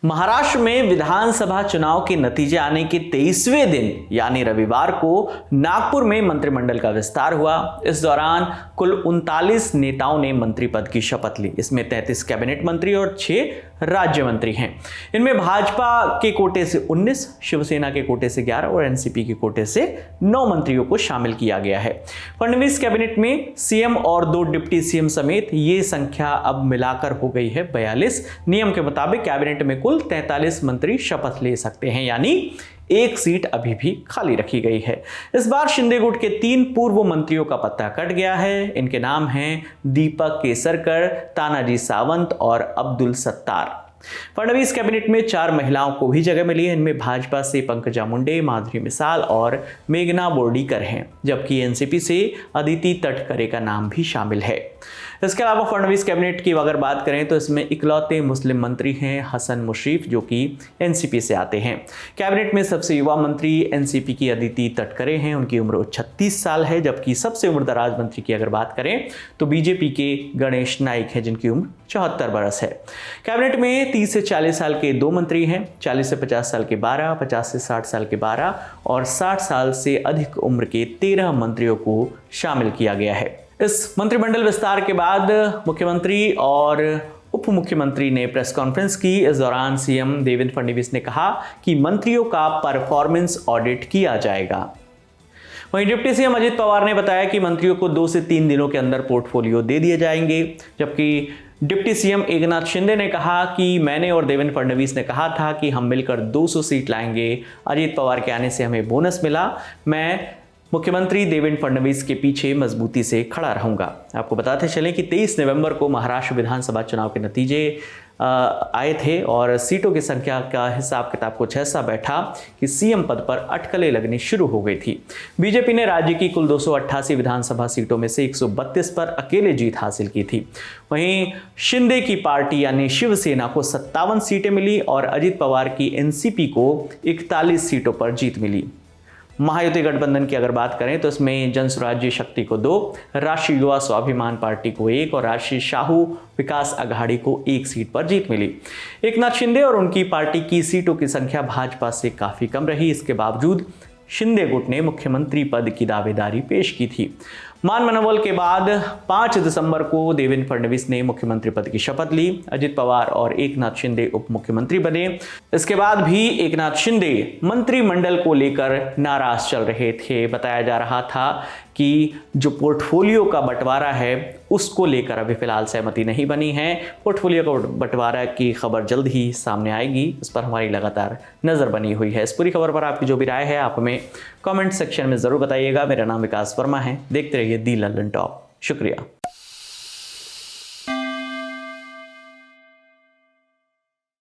महाराष्ट्र में विधानसभा चुनाव के नतीजे आने के 23वें दिन यानी रविवार को नागपुर में मंत्रिमंडल का विस्तार हुआ। इस दौरान कुल 39 नेताओं ने मंत्री पद की शपथ ली। इसमें 33 कैबिनेट मंत्री और 6 राज्य मंत्री हैं। इनमें भाजपा के कोटे से 19, शिवसेना के कोटे से 11 और एनसीपी के कोटे से 9 मंत्रियों को शामिल किया गया है। फडणवीस कैबिनेट में सीएम और 2 डिप्टी सीएम समेत ये संख्या अब मिलाकर हो गई है 42। नियम के मुताबिक कैबिनेट में कुल 43 मंत्री शपथ ले सकते हैं, यानी एक सीट अभी भी खाली रखी गई है। इस बार शिंदे गुट के 3 पूर्व मंत्रियों का पत्ता कट गया है। इनके नाम हैं दीपक केसरकर, तानाजी सावंत और अब्दुल सत्तार। फडणवीस कैबिनेट में 4 महिलाओं को भी जगह मिली है। इनमें भाजपा से पंकजा मुंडे, माधुरी मिसाल और मेघना बोर्डीकर हैं, जबकि एनसीपी से अदिति तटकरे का नाम भी शामिल है। इसके अलावा फडणवीस कैबिनेट की अगर बात करें तो इसमें इकलौते मुस्लिम मंत्री हैं हसन मुशरीफ, जो कि एनसीपी से आते हैं। कैबिनेट में सबसे युवा मंत्री एनसीपी की अदिति तटकरे हैं, उनकी उम्र 36 साल है। जबकि सबसे उम्रदराज मंत्री की अगर बात करें तो बीजेपी के गणेश नाइक हैं, जिनकी उम्र 74 बरस है। कैबिनेट में 30 से 40 साल के 2 मंत्री हैं, 40 से 50 साल के 12, 50 से 60 साल के 12 और 60 साल से अधिक उम्र के 13 मंत्रियों को शामिल किया गया है। इस मंत्रिमंडल विस्तार के बाद मुख्यमंत्री और उप मुख्यमंत्री ने प्रेस कॉन्फ्रेंस की। इस दौरान सीएम देवेंद्र फडणवीस ने कहा कि मंत्रियों का परफॉर्मेंस ऑडिट किया जाएगा। वहीं डिप्टी सीएम अजित पवार ने बताया कि मंत्रियों को 2 से 3 दिनों के अंदर पोर्टफोलियो दे दिए जाएंगे। जबकि डिप्टी सीएम एकनाथ शिंदे ने कहा कि मैंने और देवेंद्र फडणवीस ने कहा था कि हम मिलकर 200 सीट लाएंगे। अजित पवार के आने से हमें बोनस मिला। मैं मुख्यमंत्री देवेंद्र फडणवीस के पीछे मजबूती से खड़ा रहूंगा। आपको बताते चलें कि 23 नवंबर को महाराष्ट्र विधानसभा चुनाव के नतीजे आए थे और सीटों की संख्या का हिसाब किताब कुछ ऐसा बैठा कि सीएम पद पर अटकलें लगनी शुरू हो गई थी। बीजेपी ने राज्य की कुल 288 विधानसभा सीटों में से 132 पर अकेले जीत हासिल की थी। वहीं शिंदे की पार्टी यानी शिवसेना को 57 सीटें मिली और अजित पवार की एनसीपी को 41 सीटों पर जीत मिली। महायुति गठबंधन की अगर बात करें तो इसमें जन स्वराज्य शक्ति को 2, राष्ट्रीय युवा स्वाभिमान पार्टी को 1 और राष्ट्रीय शाहू विकास अघाड़ी को 1 सीट पर जीत मिली। एकनाथ शिंदे और उनकी पार्टी की सीटों की संख्या भाजपा से काफी कम रही। इसके बावजूद शिंदे गुट ने मुख्यमंत्री पद की दावेदारी पेश की थी। मान मनोबल के बाद 5 दिसंबर को देवेंद्र फडणवीस ने मुख्यमंत्री पद की शपथ ली। अजित पवार और एकनाथ शिंदे उप मुख्यमंत्री बने। इसके बाद भी एकनाथ शिंदे मंत्रिमंडल को लेकर नाराज चल रहे थे। बताया जा रहा था कि जो पोर्टफोलियो का बंटवारा है उसको लेकर अभी फिलहाल सहमति नहीं बनी है। पोर्टफोलियो का बंटवारा की खबर जल्द ही सामने आएगी। इस पर हमारी लगातार नजर बनी हुई है। इस पूरी खबर पर आपकी जो भी राय है आप हमें कमेंट सेक्शन में जरूर बताइएगा। मेरा नाम विकास वर्मा है। देखते रहिए दी लंदन टॉप। शुक्रिया।